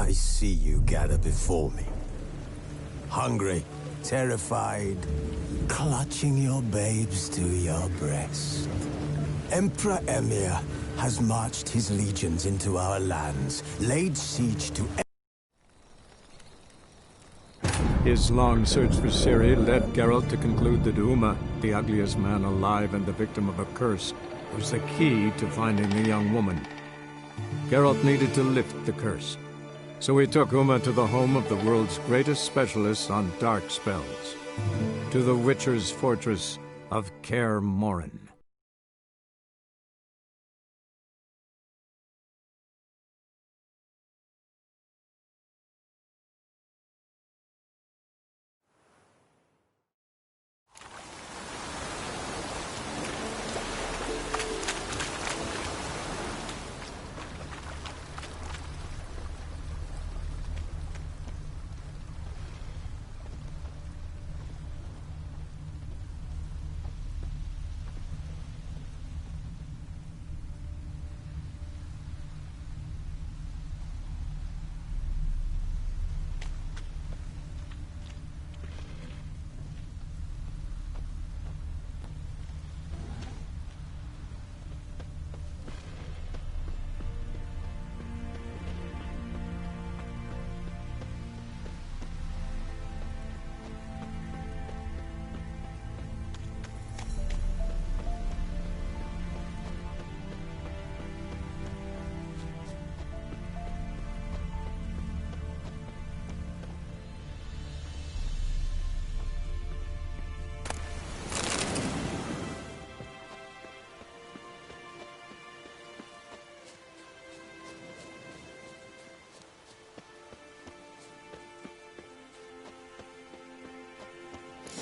I see you gather before me. Hungry, terrified, clutching your babes to your breast. Emperor Emir has marched his legions into our lands, laid siege to... His long search for Ciri led Geralt to conclude that Uma, the ugliest man alive and the victim of a curse, was the key to finding the young woman. Geralt needed to lift the curse, so he took Uma to the home of the world's greatest specialists on dark spells, to the Witcher's fortress of Kaer Morhen.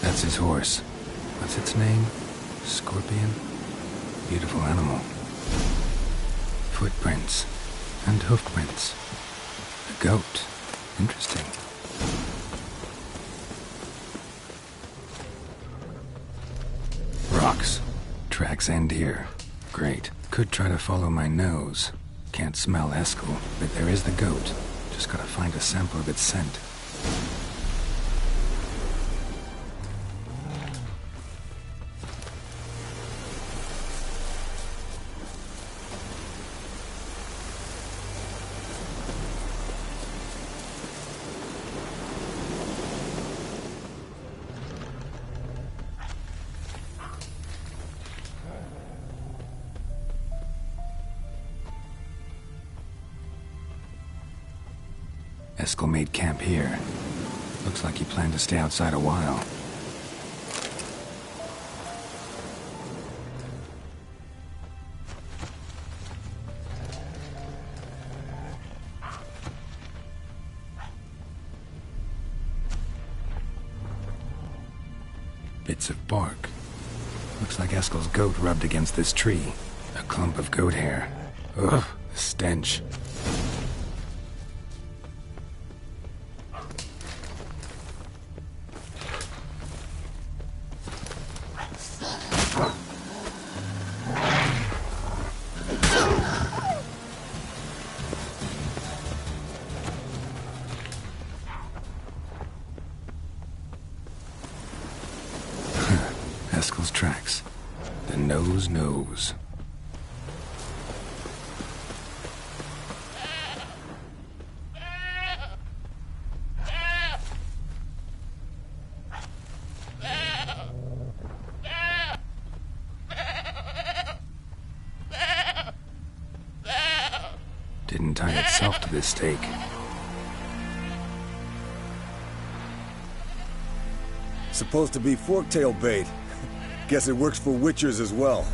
That's his horse. What's its name? Scorpion? Beautiful animal. Footprints. And hoofprints. A goat. Interesting. Rocks. Tracks end here. Great. Could try to follow my nose. Can't smell Eskel, but there is the goat. Just gotta find a sample of its scent. Eskel made camp here. Looks like he planned to stay outside a while. Bits of bark. Looks like Eskel's goat rubbed against this tree. A clump of goat hair. Ugh, the stench. Eskel's tracks. The nose knows. Didn't tie itself to this stake. Supposed to be forktail bait. Guess it works for witchers as well.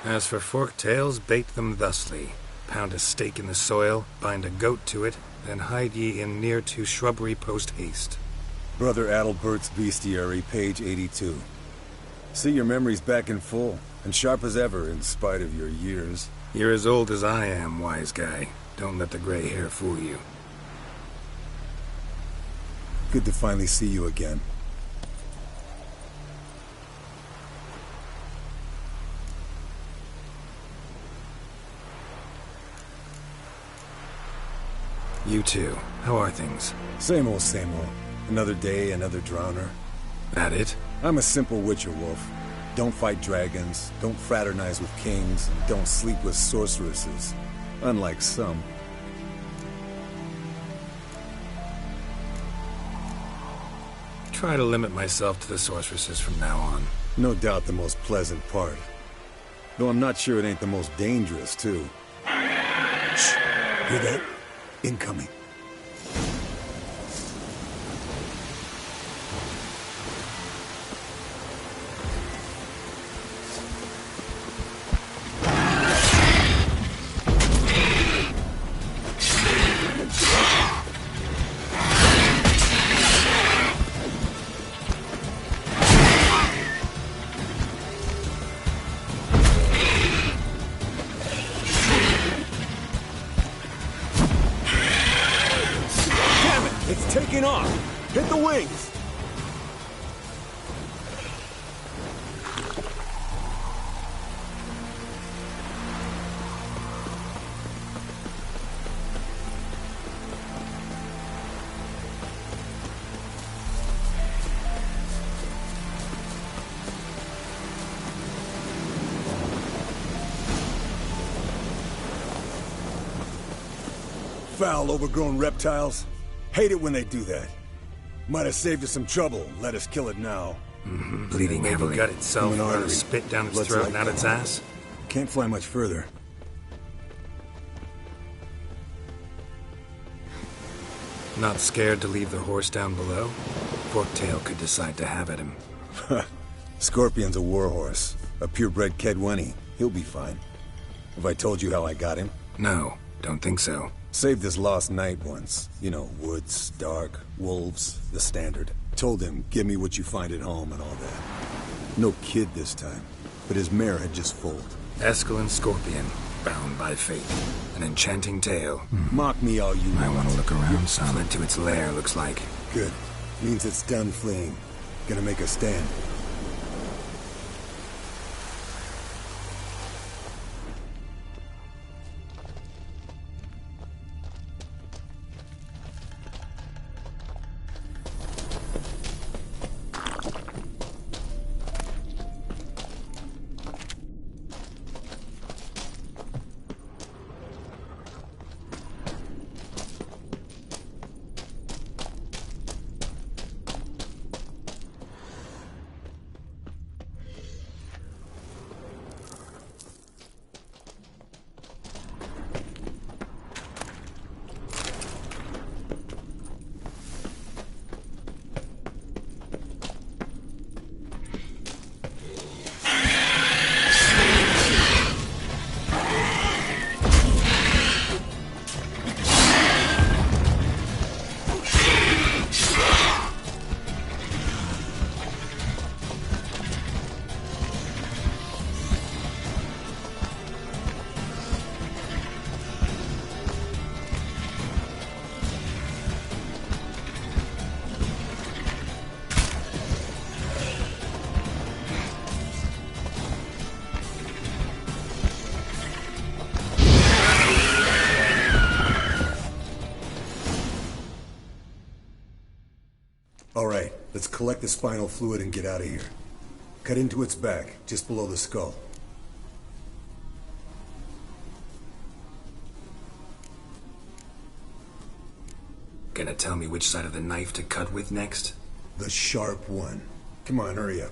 As for forktails, bait them thusly. Pound a stake in the soil, bind a goat to it, then hide ye in near to shrubbery post haste. Brother Adalbert's Bestiary, page 82. See, your memory's back in full, and sharp as ever in spite of your years. You're as old as I am, wise guy. Don't let the gray hair fool you. Good to finally see you again. You too. How are things? Same old, same old. Another day, another drowner. That it? I'm a simple witcher, Wolf. Don't fight dragons, don't fraternize with kings, and don't sleep with sorceresses. Unlike some. Try to limit myself to the sorceresses from now on. No doubt the most pleasant part. Though I'm not sure it ain't the most dangerous, too. Shh! Hear that? Incoming. It's taking off! Hit the wings! Foul, overgrown reptiles. Hate it when they do that. Might have saved us some trouble. Let us kill it now. Bleeding Maybe heavily. Gut itself, Human rather artery. spit down its Blood's throat like and out its that. ass. Can't fly much further. Not scared to leave the horse down below? Forktail could decide to have at him. Scorpion's a warhorse. A purebred Kedwenny. He'll be fine. Have I told you how I got him? No, don't think so. Saved this lost knight once. You know, woods, dark, wolves, the standard. Told him, give me what you find at home and all that. No kid this time, but his mare had just foaled. Escalon Scorpion, bound by fate. An enchanting tale. Mock me all you I want. want to look around some. Fled to its lair, looks like. Good. Means it's done fleeing. Gonna make a stand. All right, let's collect the spinal fluid and get out of here. Cut into its back, just below the skull. Gonna tell me which side of the knife to cut with next? The sharp one. Come on, hurry up.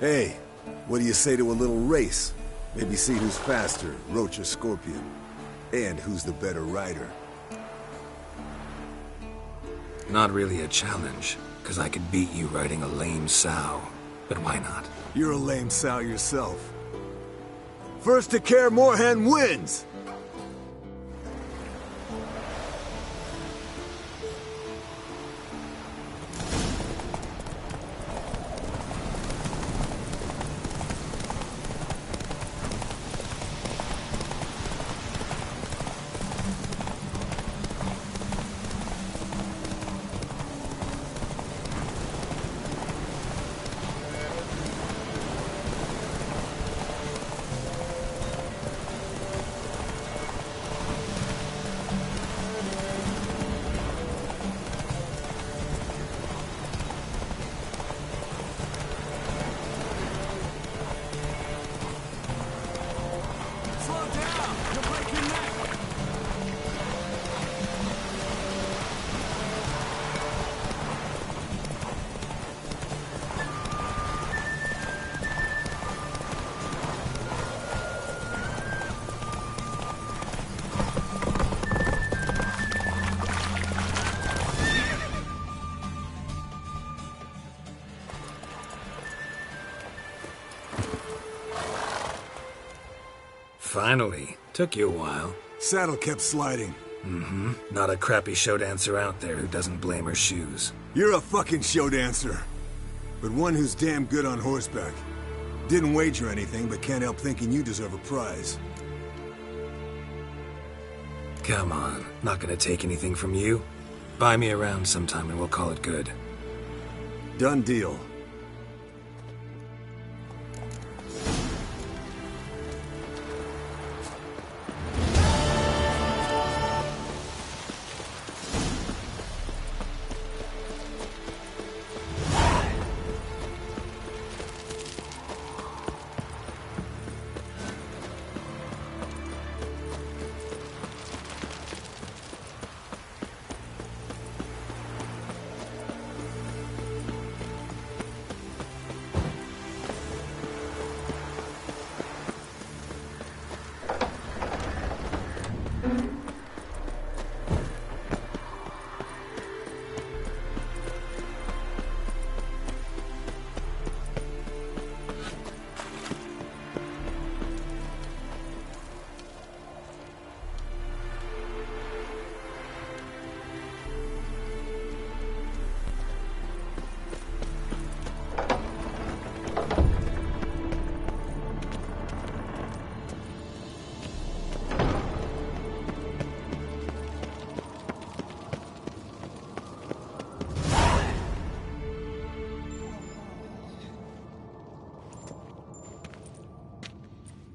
Hey, what do you say to a little race? Maybe see who's faster, Roach or Scorpion. And who's the better rider. Not really a challenge, because I could beat you riding a lame sow. But why not? You're a lame sow yourself. First to Kaer Morhen wins! Finally. Took you a while. Saddle kept sliding. Mm-hmm. Not a crappy show dancer out there who doesn't blame her shoes. You're a fucking show dancer. But one who's damn good on horseback. Didn't wager anything, but can't help thinking you deserve a prize. Come on. Not gonna take anything from you. Buy me around sometime and we'll call it good. Done deal.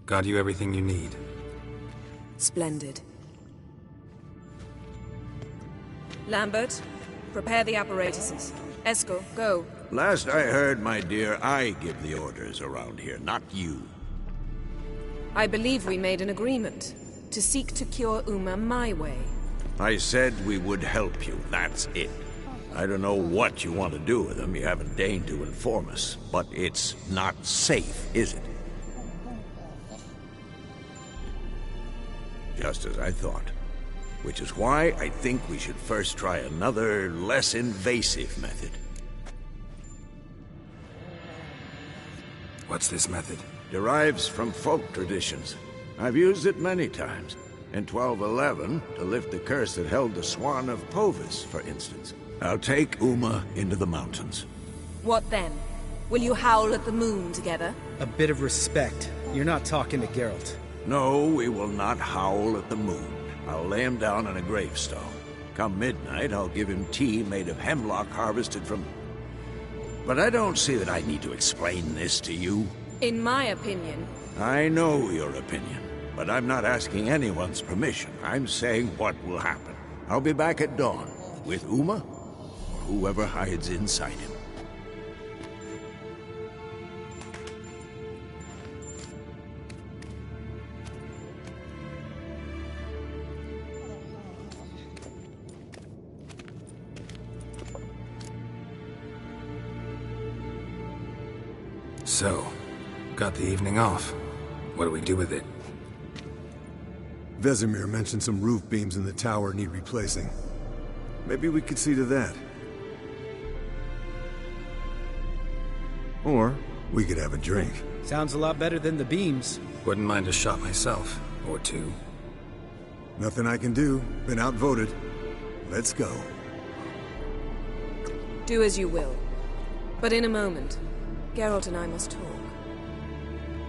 Got you everything you need. Splendid. Lambert, prepare the apparatuses. Esco, go. Last I heard, my dear, I give the orders around here, not you. I believe we made an agreement to seek to cure Uma my way. I said we would help you, that's it. I don't know what you want to do with them, you haven't deigned to inform us, but it's not safe, is it? Just as I thought. Which is why I think we should first try another, less invasive method. What's this method? Derives from folk traditions. I've used it many times. In 1211, to lift the curse that held the Swan of Povis, for instance. I'll take Uma into the mountains. What then? Will you howl at the moon together? A bit of respect. You're not talking to Geralt. No, we will not howl at the moon. I'll lay him down on a gravestone. Come midnight, I'll give him tea made of hemlock harvested from... But I don't see that I need to explain this to you. In my opinion... I know your opinion, but I'm not asking anyone's permission. I'm saying what will happen. I'll be back at dawn, with Uma, or whoever hides inside him. So, got the evening off. What do we do with it? Vesemir mentioned some roof beams in the tower need replacing. Maybe we could see to that. Or we could have a drink. Sounds a lot better than the beams. Wouldn't mind a shot myself, or two. Nothing I can do. Been outvoted. Let's go. Do as you will. But in a moment, Geralt and I must talk.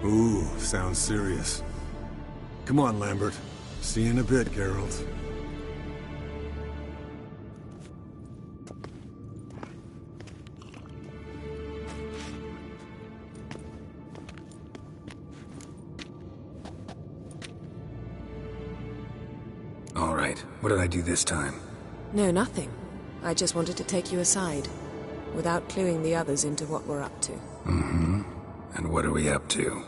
Ooh, sounds serious. Come on, Lambert. See you in a bit, Geralt. All right, what did I do this time? No, nothing. I just wanted to take you aside, without cluing the others into what we're up to. Mm-hmm. And what are we up to?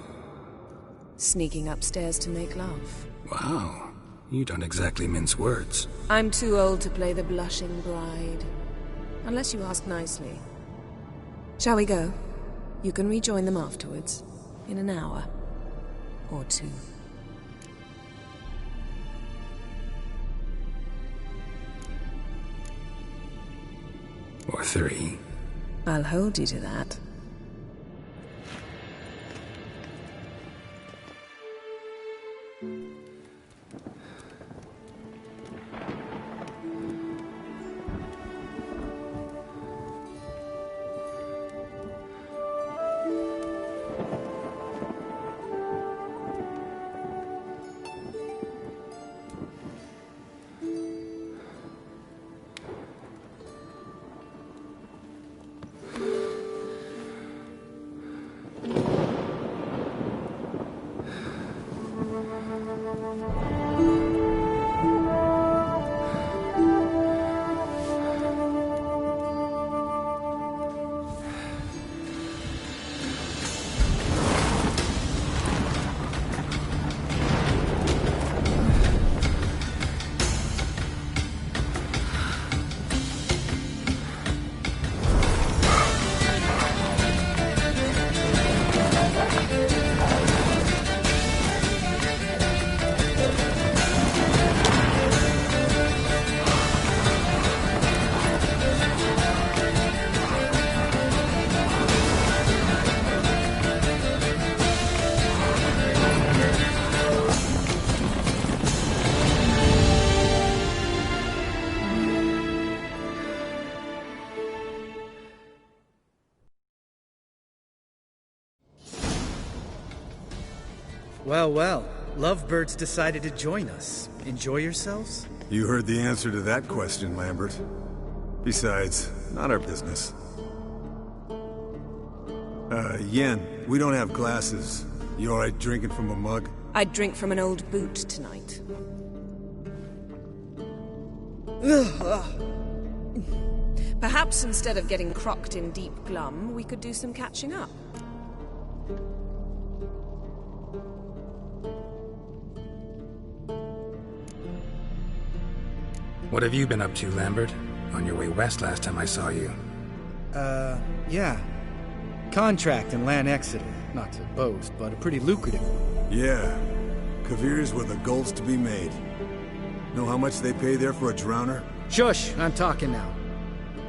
Sneaking upstairs to make love. Wow, you don't exactly mince words. I'm too old to play the blushing bride. Unless you ask nicely. Shall we go? You can rejoin them afterwards. In an hour. Or two. Or three. I'll hold you to that. Well, well. Lovebirds decided to join us. Enjoy yourselves? You heard the answer to that question, Lambert. Besides, not our business. Yen, we don't have glasses. You alright drinking from a mug? I'd drink from an old boot tonight. Perhaps instead of getting crocked in deep glum, we could do some catching up. What have you been up to, Lambert? On your way west last time I saw you. Yeah. Contract in Lan Exeter. Not to boast, but a pretty lucrative one. Yeah. Kavir's were the goals to be made. Know how much they pay there for a drowner? Shush! I'm talking now.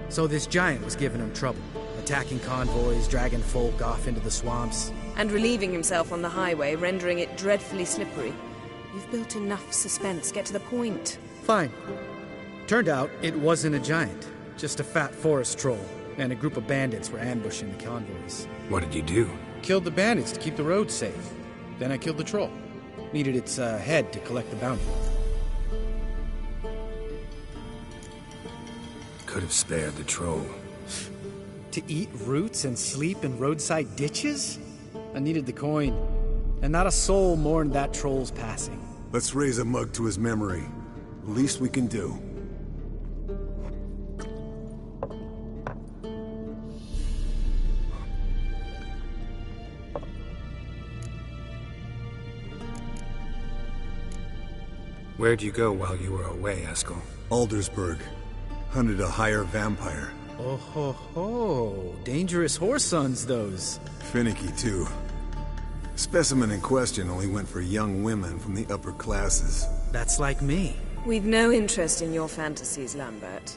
So this giant was giving him trouble. Attacking convoys, dragging folk off into the swamps. And relieving himself on the highway, rendering it dreadfully slippery. You've built enough suspense. Get to the point. Fine. Turned out, it wasn't a giant. Just a fat forest troll. And a group of bandits were ambushing the convoys. What did you do? Killed the bandits to keep the roads safe. Then I killed the troll. Needed its head to collect the bounty. Could have spared the troll. To eat roots and sleep in roadside ditches? I needed the coin. And not a soul mourned that troll's passing. Let's raise a mug to his memory. The least we can do. Where'd you go while you were away, Eskel? Aldersburg. Hunted a higher vampire. Oh ho ho. Dangerous horse sons, those. Finicky, too. Specimen in question only went for young women from the upper classes. That's like me. We've no interest in your fantasies, Lambert.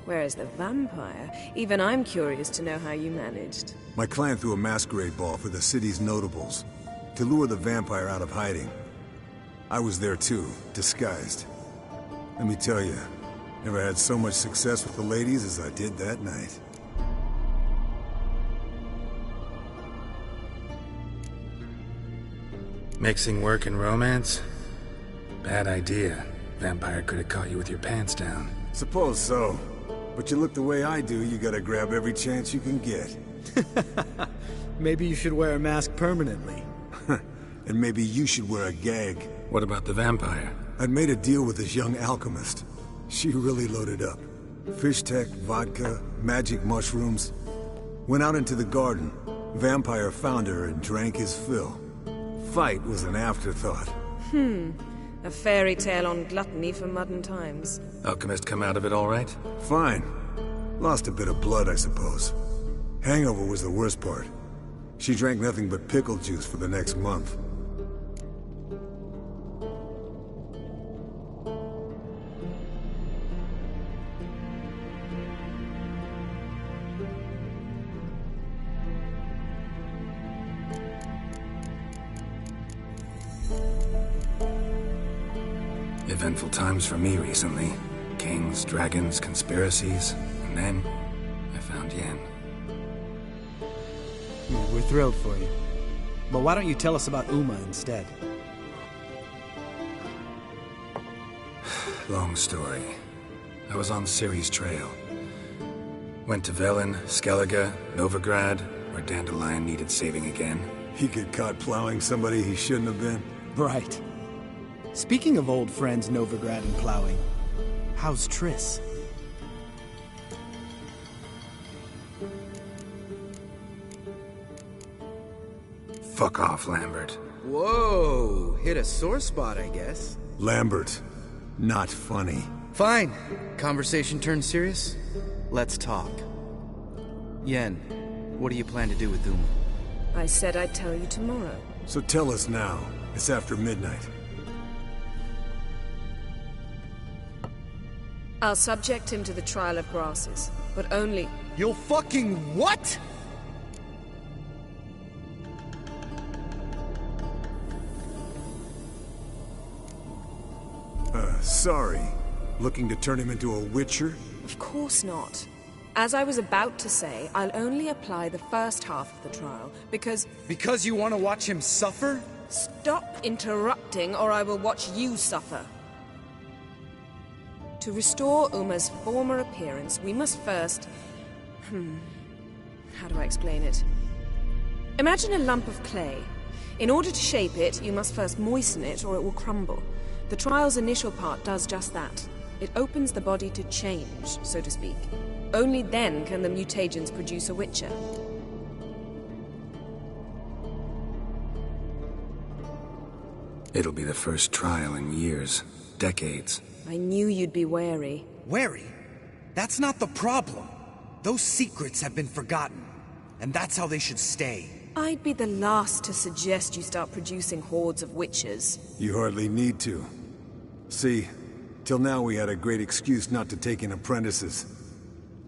Whereas the vampire, even I'm curious to know how you managed. My clan threw a masquerade ball for the city's notables, to lure the vampire out of hiding. I was there too, disguised. Let me tell you, never had so much success with the ladies as I did that night. Mixing work and romance? Bad idea. Vampire could have caught you with your pants down. Suppose so. But you look the way I do, you gotta grab every chance you can get. Maybe you should wear a mask permanently. And maybe you should wear a gag. What about the vampire? I'd made a deal with this young alchemist. She really loaded up. Fish tech, vodka, magic mushrooms. Went out into the garden. Vampire found her and drank his fill. Fight was an afterthought. A fairy tale on gluttony for modern times. Alchemist come out of it all right? Fine. Lost a bit of blood, I suppose. Hangover was the worst part. She drank nothing but pickle juice for the next month. Eventful times for me recently. Kings, dragons, conspiracies, and then I found Yen. We're thrilled for you. But why don't you tell us about Uma instead? Long story. I was on Ciri's trail. Went to Velen, Skellige, Novigrad, where Dandelion needed saving again. He get caught plowing somebody he shouldn't have been. Right. Speaking of old friends Novigrad and plowing, how's Triss? Fuck off, Lambert. Whoa, hit a sore spot, I guess. Lambert, not funny. Fine. Conversation turned serious? Let's talk. Yen, what do you plan to do with Uma? I said I'd tell you tomorrow. So tell us now. It's after midnight. I'll subject him to the trial of grasses, but only... You'll fucking what? Sorry. Looking to turn him into a witcher? Of course not. As I was about to say, I'll only apply the first half of the trial, because... Because you want to watch him suffer? Stop interrupting, or I will watch you suffer. To restore Uma's former appearance, we must first... How do I explain it? Imagine a lump of clay. In order to shape it, you must first moisten it, or it will crumble. The trial's initial part does just that. It opens the body to change, so to speak. Only then can the mutagens produce a witcher. It'll be the first trial in years. Decades. I knew you'd be wary. Wary? That's not the problem. Those secrets have been forgotten. And that's how they should stay. I'd be the last to suggest you start producing hordes of witches. You hardly need to. See, till now we had a great excuse not to take in apprentices.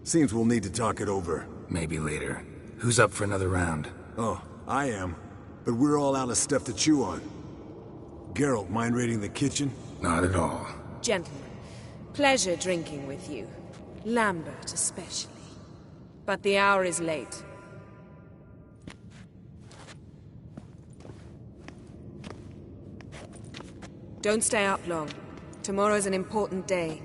Seems we'll need to talk it over. Maybe later. Who's up for another round? Oh, I am. But we're all out of stuff to chew on. Geralt, mind raiding the kitchen? Not at all. Gentlemen, pleasure drinking with you. Lambert especially. But the hour is late. Don't stay up long. Tomorrow's an important day.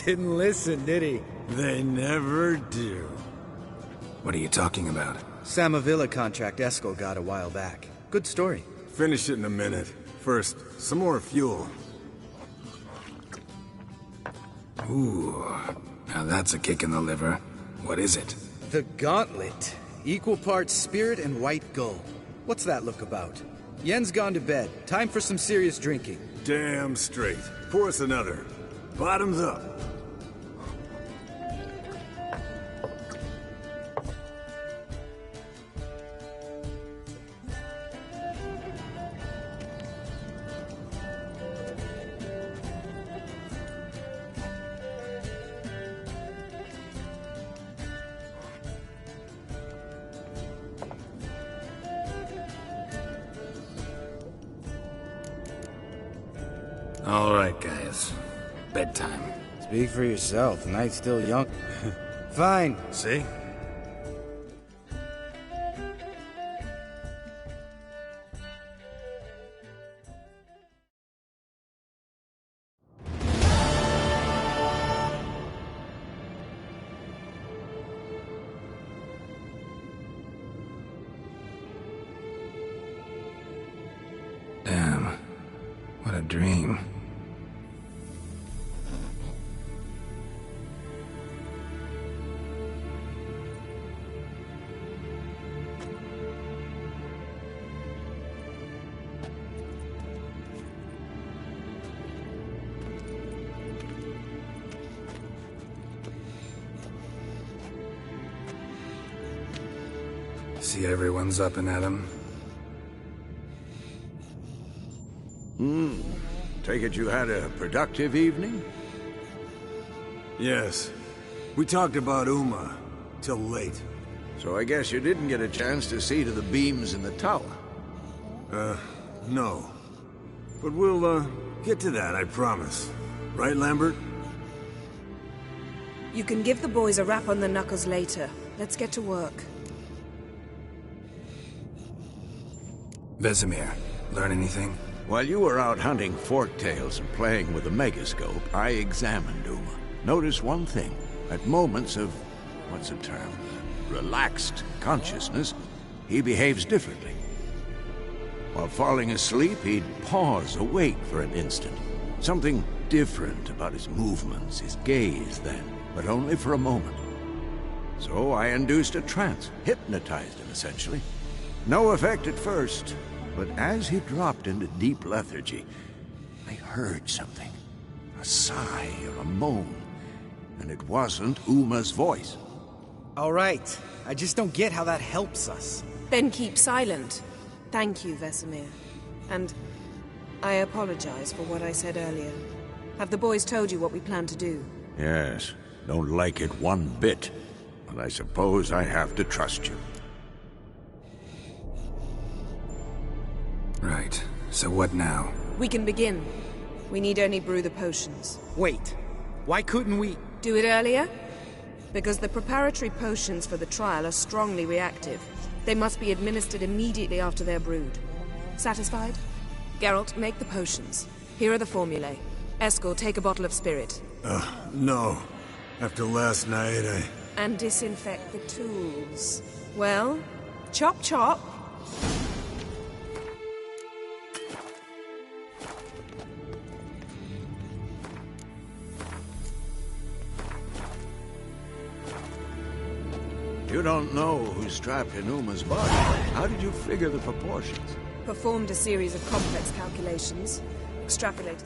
Didn't listen, did he? They never do. What are you talking about? Samavilla contract Eskel got a while back. Good story. Finish it in a minute. First, some more fuel. Ooh, now that's a kick in the liver. What is it? The Gauntlet. Equal parts spirit and white gull. What's that look about? Yen's gone to bed. Time for some serious drinking. Damn straight. Pour us another. Bottoms up. All right, guys. Bedtime. Speak for yourself. The night's still young. Fine. See? Damn. What a dream. See everyone's up and at 'em. Take it you had a productive evening? Yes. We talked about Uma till late. So I guess you didn't get a chance to see to the beams in the tower. No. But we'll, get to that, I promise. Right, Lambert? You can give the boys a rap on the knuckles later. Let's get to work. Vesemir, learn anything? While you were out hunting forktails and playing with the megascope, I examined Uma. Noticed one thing. At moments of, what's the term, relaxed consciousness, he behaves differently. While falling asleep, he'd pause, awake for an instant. Something different about his movements, his gaze then, but only for a moment. So I induced a trance, hypnotized him essentially. No effect at first, but as he dropped into deep lethargy, I heard something. A sigh or a moan, and it wasn't Uma's voice. All right. I just don't get how that helps us. Then keep silent. Thank you, Vesemir. And I apologize for what I said earlier. Have the boys told you what we plan to do? Yes, don't like it one bit, but I suppose I have to trust you. Right. So what now? We can begin. We need only brew the potions. Wait. Why couldn't we... Do it earlier? Because the preparatory potions for the trial are strongly reactive. They must be administered immediately after they're brewed. Satisfied? Geralt, make the potions. Here are the formulae. Eskel, take a bottle of spirit. No. After last night, And disinfect the tools. Well, chop chop. You don't know who's trapped in Uma's body. How did you figure the proportions? Performed a series of complex calculations. Extrapolated...